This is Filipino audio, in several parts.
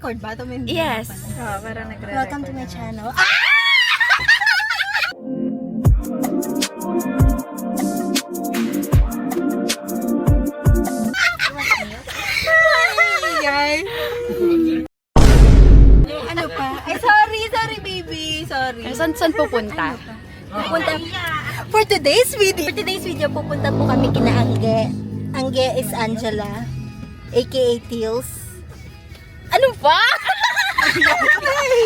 Nagre-record ba? Yes. Oh, parang nagre-record. Welcome to my channel. Guys. Ano pa? Ay, sorry baby. Sorry. Saan pupunta? For today's video, pupunta po kami kina Angge. Angge is Angela, aka Teals. Ano ba?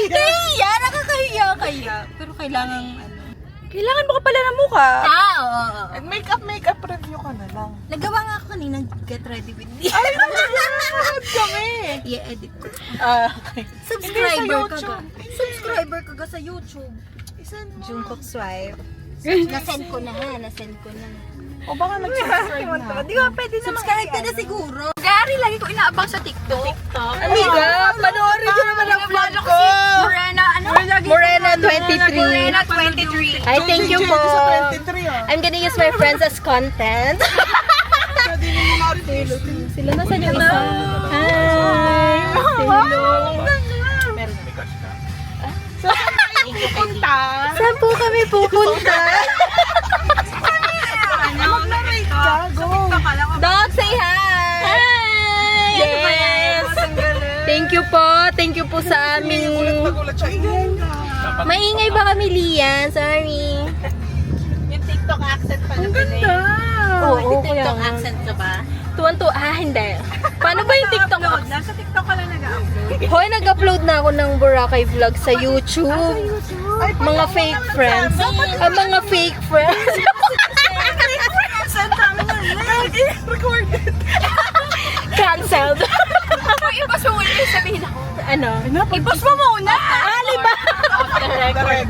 Nahiya, nakakahiya kaya. Pero kailangan Kailangan mo ka pala ng mukha. oo. Makeup review ka na lang. Nagawa nga ako kanina, get ready with me. Ay, nanonood kami. I-edit ko. Okay. Subscriber Hindi ka sa ga. Subscriber ka ga sa YouTube. Isan mo. Jungkook Swipe. Nasend ko na. O baka nag-subscribe na. Di ba pwede naman? Subscribe ka na siguro. Gary, lagi ko inaabang sa TikTok. Amiga, panoorin ko naman ang vlog ko. Morena 23. Ay, thank you po. Sa 23 ah. I'm gonna use my friends as content. Sila na sa yung isa. Hi! Punta. Saan po kami pupunta? Mag-narrate ka. Go. Dog, say hi! Hi! Yes! Thank you po sa aming... Nagulat siya. Ingay ka. Maingay ba kami, Lian? Sorry. Yung TikTok accent pa na pinay. Oo, kaya nga. accent ka ba? Hindi. Paano ba yung TikTok? Nasa TikTok ka lang nag-upload. Hoy, nag-upload na ako ng Boracay vlog sa YouTube. Mga fake friends. Mga fake friends. Saan kami na yun? Recorded. Cancelled. I-post mo muna yung sabihin ako. Ano? I-post mo muna. Liba? Off the record.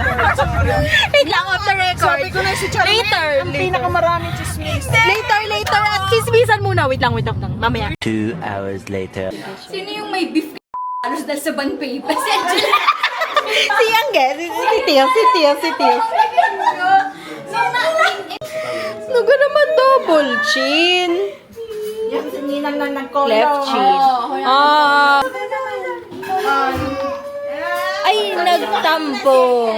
Wait lang, off the record. Sabi ko na si Charmaine, Later. ang pinakamaraming chismis. Later. At chismisan muna. Wait lang. Mamaya. 2 hours later. Sino yung may beef alos dahil sa bond paper? Si Angela. Si Angge. Si Tio. Naga naman double chin. Left chin. Ay, nagtampo.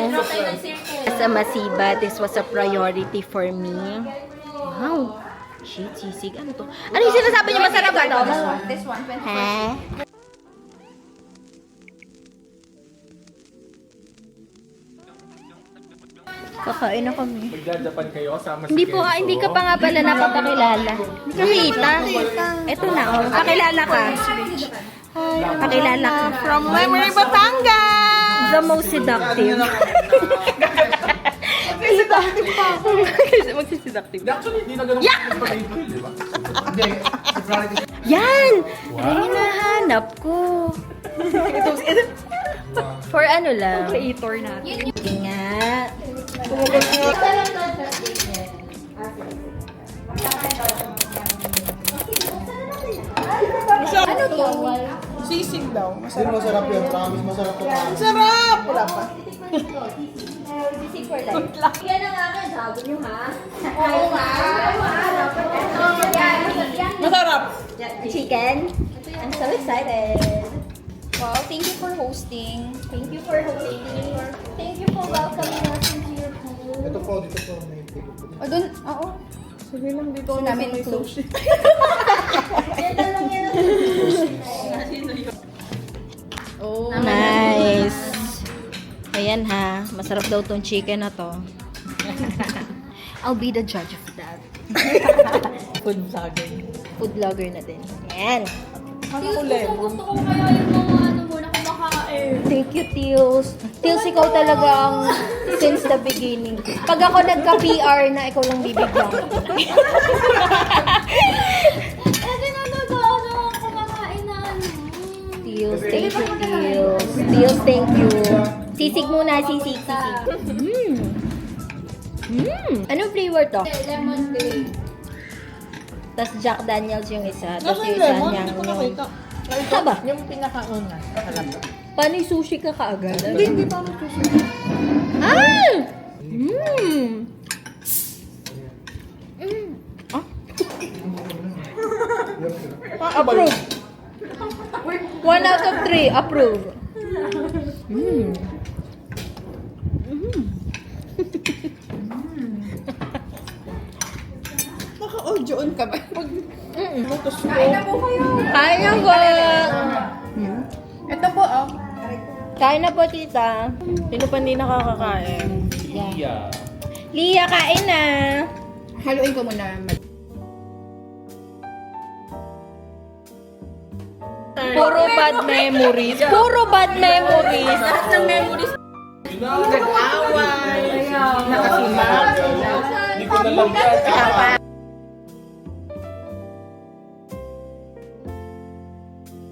Sa Masiba, this was a priority for me. Wow. Shit, sisig. Ano to? Ano yung sinasabi niyo? Masarap ba to? This one. Ha? Kakain na kami. Magjajapan kayo kasama Hindi po, hindi ka pa nga pala napapakilala. Nakita? Ito na, oh. Pakilala ka. Pakilala ka. From Memory Batangas! The most seductive. Magsiseductive. Actually, hindi na ganun di ba? Yan! Yan yung nahanap ko. For ano lang? Creator natin. Sige nga. Ano to? Sisig daw. Hindi masarap yun, promise masarap to. Ang sarap! Wala pa. Yan ang akin, sabi nyo ha? Masarap! Chicken. I'm so excited. Wow, thank you for hosting. Thank you for hosting. Thank you for welcoming us into your home. Ito po, dito po may ticket. O dun, oo. Sige lang dito Namin may close. sushi. Nice. Ayan ha. Masarap daw tong chicken na to. I'll be the judge of that. Food vlogger. Food vlogger na din. Ayan. Gusto ko kaya yung mga ano muna kumakain. Thank you, Tils. Tils, ikaw talaga ang since the beginning. Pag ako nagka-PR na, ikaw lang bibigyan ko. Kasi ano, kumakain na ano. Tils, thank you, Tils. Tils, thank you. Sisig muna, sisig. Anong flavor to? Lemon grape. Tapos Jack Daniels yung isa. Tapos Nasa yung yung isa lemon? niyang Hindi ko yung... nakita. Aba, Yung pinakauna. Alam ko. paano yung sushi ka kaagad? Hindi pa ako sushi. Ah! Approve. 1 out of 3, approve. Naka-audio on ka ba? Kain na po. Ito po, oh. Kain na po, tita. Sino pa hindi nakakakain? Yeah. Lia, kain na. Haluin ko muna. Puro bad memories. Puro bad memories. Lahat ng memories. Nag-away. Nakasimak. Hindi ko na lang yan.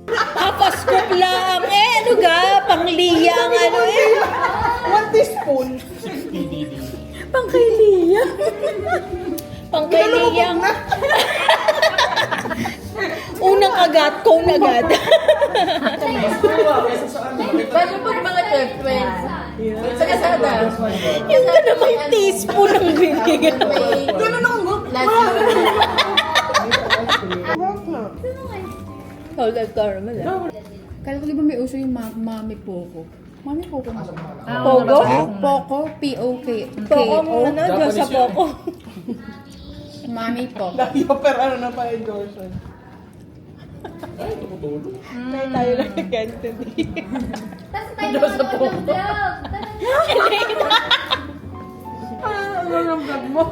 Kapaskop lang. Ano ga? Pang-Lia ang ano eh. 1 teaspoon. 60 DD. Pang-kay Lia. Pang-kay Lia. Unang agad, cone agad. Paano pag mga chef friends? Sa kasada. Yung ka namang teaspoon ang binigyan. Ganun ako mo. Salted caramel eh. Kala ko di ba may uso yung mami poko? Mami poko mo. Pogo? Poko, P-O-K. Poko mo ano, Diyos sa poko. Mami poko. Pero ano na pa endorser? Ay, tumutulog. Tayo lang nag-entity. Tapos tayo naman ng vlog. Ano ang vlog mo?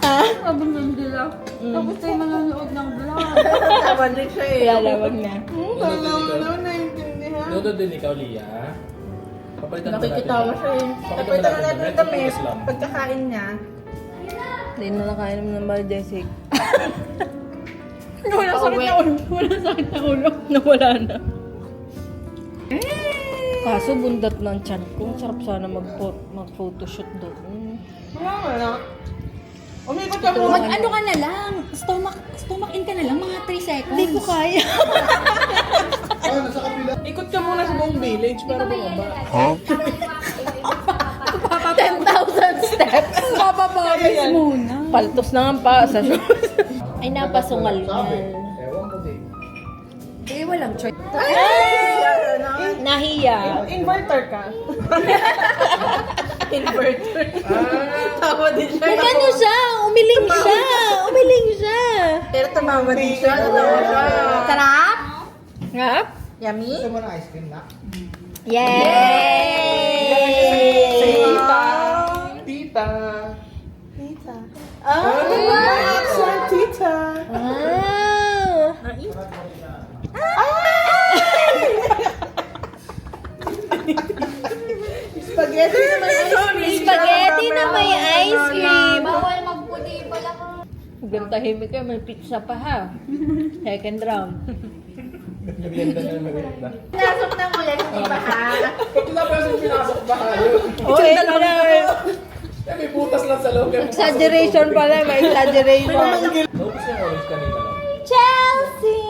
Ha? Abang nandila. Tapos tayo manonood ng vlog. Tama din siya eh. Lalawag na. Kala mo na naiintindihan. Nood din ikaw, Lia. Papalitan ba natin Nakikitawa yan? siya eh. Pakita Tapos ba naman natin natin yan? kami. Focus lang. Pagkakain niya. Hindi na nakain naman ng bal, Jessic. Wala sakit na ulo. Wala sakit na ulo. Nawala na. Kaso bundat ng tiyan ko. Sarap sana mag-photoshoot doon. Wala. Umikot ka muna. Mag-ano ka na lang. Stomach in ka na lang. Mga 3 seconds. Hindi ko kaya. Ah, nasa kapila. Ikot ka muna sa buong village para bumaba. 10,000 steps. Bababawis muna. Paltos na nga pa sa shoes. Ay, napasungal Sabi. ngal. Ewan ko din. Eh, walang choice. Nahiya. Inverter ka. Inverter. Tawa din siya. Ano siya? Umiling siya. Umiling siya. Pero tumawa din siya. Tawa siya. Sarap? Nga? Yummy? Gusto mo na ice cream na? Yay! Tita. Tita. Tita. Sa tita. Wow! Spaghetti naman ice cream. Spaghetti na may ice cream. Bawal magputi pala ka. Hanggang tahimik kayo, may pizza pa ha. Second round. Merienda na yung merienda. Nasok na ulit. Hindi ba ha? Ba't wala pa yung pinasok ba kayo? Oy, wala. Eh, may butas lang sa loob. Exaggeration pala, may exaggeration. Naubos yung orange kanina lang. Chelsea!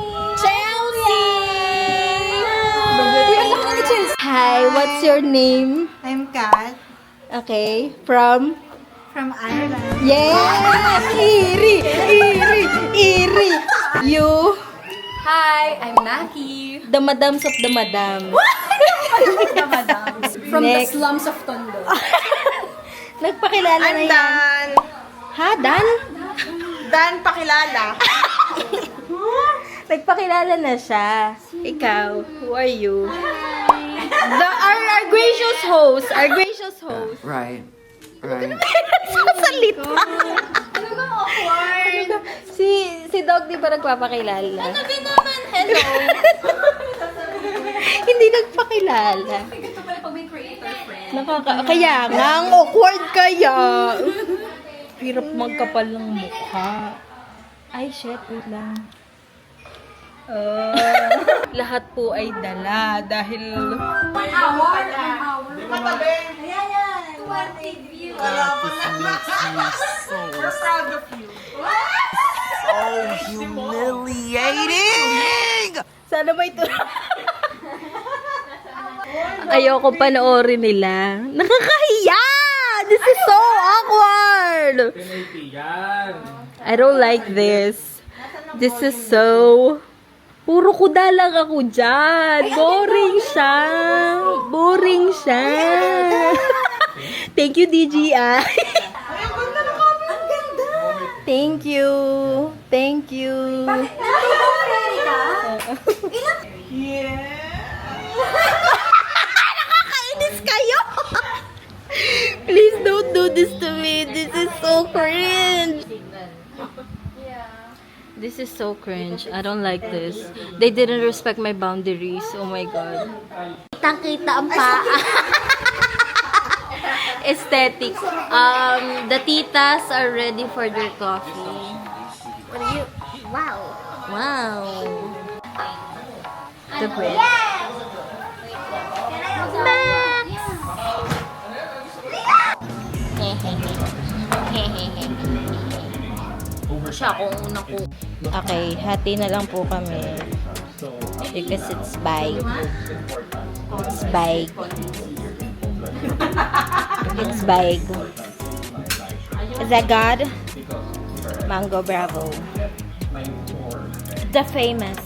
Hi, what's your name? I'm Kat Okay, from? from Ireland. Yes! Iri! You, Hi, I'm Naki. the madams of the madam. From Next. the slums of Tondo. Nagpakilala na yan. Dan. Ha, Dan? Dan, pakilala. Nagpakilala na siya. Ikaw, who are you? Our gracious host. Our gracious host. Right. Right. Sasalita. Ano ba awkward? Si Dog di ba nagpapakilala? Sabi naman, hello. Hindi nagpakilala. Ito pala pag may creator friend. Kaya nga, ang awkward kaya. Hirap magkapal ng mukha. Ay, shit, wait lang. Lahat po ay dala dahil 1 hour. 1 hour. Ayan. 20 views. Humiliating! sana ba ito? Ayoko panoorin nila. Nakakahiya! This is so awkward! 1080 yan. I don't like this. This is so Puro kuda lang ako dyan. Boring siya. Boring siya. Thank you, DGI. Thank you. Thank you. Nakakainis kayo. Please don't do this to me. This is so cringe. This is so cringe. I don't like this. They didn't respect my boundaries. Oh my god. Kitang-kita ang paa. Aesthetic. The titas are ready for their coffee. What are you? Wow. Wow. The bread. Max! Siya kung una ko. Okay, hati na lang po kami. Because it's big. It's big. It's big. Is that God? Mango Bravo. The famous.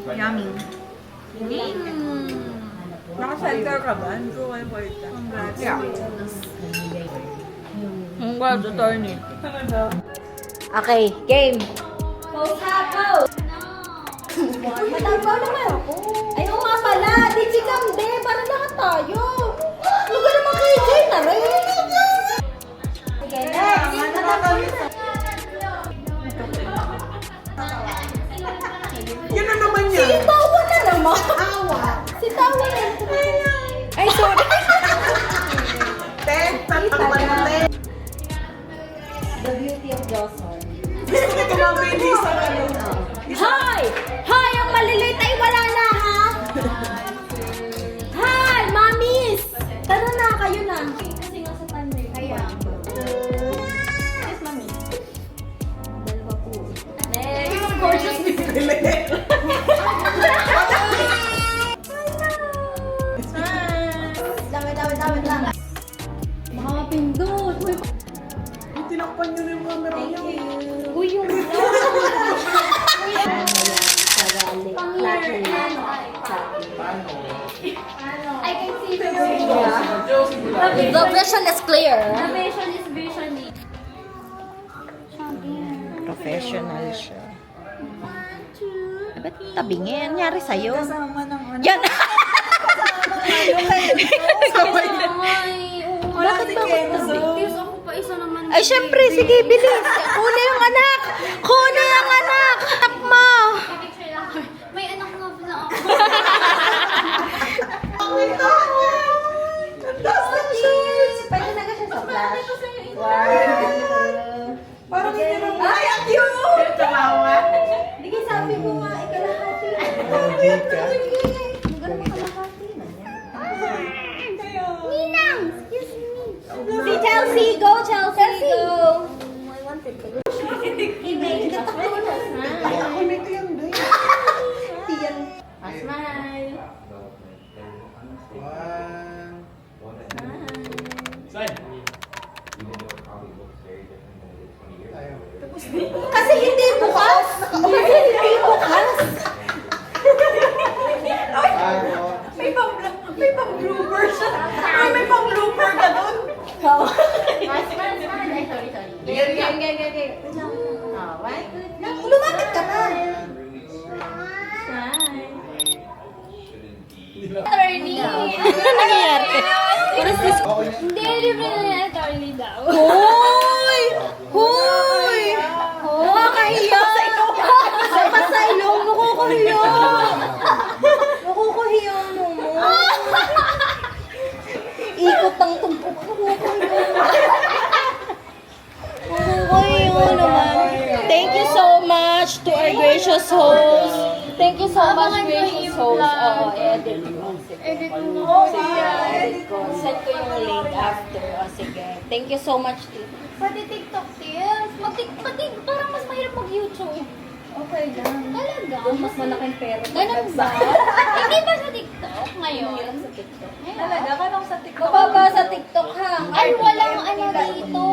Yummy. Naka-center ka ba? Hindi ko kayo kwenta. Congrats. Congrats, attorney. Okay, game. Matagaw naman ako. Ayaw nga pala. DJ Kambe. Para lahat tayo. Huwag ka naman kay Jay na rin. Sige, next. Yan na naman yan. Si Tawa na naman. Si Tawa na. Ay, sorry. The beauty of Johnson. Tumabili sa ano. Hi! Hi! Ang maliliit ay wala na, ha? Hi! Mamis! Tara na, kayo na. Kasi nga sa tanay. Kaya. Yes, mami. Dalawa po. Next. Gorgeous bibili. Dami lang. Makapindot. Uy, Tinakpan nyo na yung camera niya. uy, yung I can see the vision. The vision is clear. The vision is vision. Professional siya. Ba't tabingin? Nangyari sa'yo? Yan! Bakit ba ako pa isa naman? Ay, syempre, sige, bilis. Kuna yung anak! Kuna yung anak! Tap mo! May anak nga pala ako. Pwede na siya sa flash. Parang hindi naman. Ay, ang cute! Tumawa. Hindi kayo sabi ko nga, ikalahati. Legit ka. Maganda makalahati na yan. Ninang! Excuse me. Si Chelsea! Go, Chelsea! Go! I wanted to go. Hindi, katakot na. Ako may tiyang day. Smile. Saan? Kasi hindi bukas! Kasi hindi bukas! May pang-blooper siya. Ay, may pang-blooper ka doon. Smile. Ay, sorry. Okay. Lumapit ka na. Attorney! Ano nangyayari? Hindi, libre na yan, attorney daw. Hoy! Hoy! Nakakahiya! Sa ilong, nakukuhiya! Nakukuhiya mo. Ikot ang tumpok. Nakukuhiya naman. Thank you so much to our gracious host. Thank you so much, gracious host. Oo, edit ko. Edit ko. Send ko yung link after. O, sige. Thank you so much, Tito. Pati TikTok, Tils. Parang mas mahirap mag-YouTube. Okay lang. Talaga? Mas malaking pera. Ganun ba? Hindi ba sa TikTok ngayon? Sa TikTok. Talaga, kanong sa TikTok. Mababa sa TikTok ha. Ay, walang ano dito.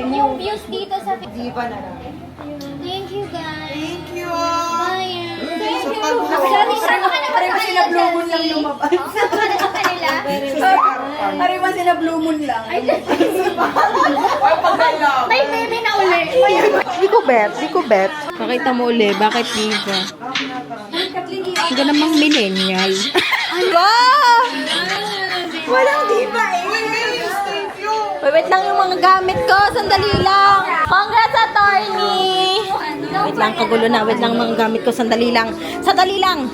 Yung views dito sa TikTok. Diva na lang. Thank you, guys. Thank you. Bye. Thank you. Sorry, Saan ka na ba Pareho sila Blue Moon lang lumabas. Saan ka na ba kanila? Pareho sila Blue Moon lang. Ay, Pagdalaw. may baby na uli. Di ko bet. Pakita mo uli, bakit diva? Hindi namang millennial. Walang diva eh. Wait lang yung mga gamit ko. Sandali lang. Congrats, attorney! Wait lang, kagulo na. Wait lang mga gamit ko. Sandali lang. Sandali lang.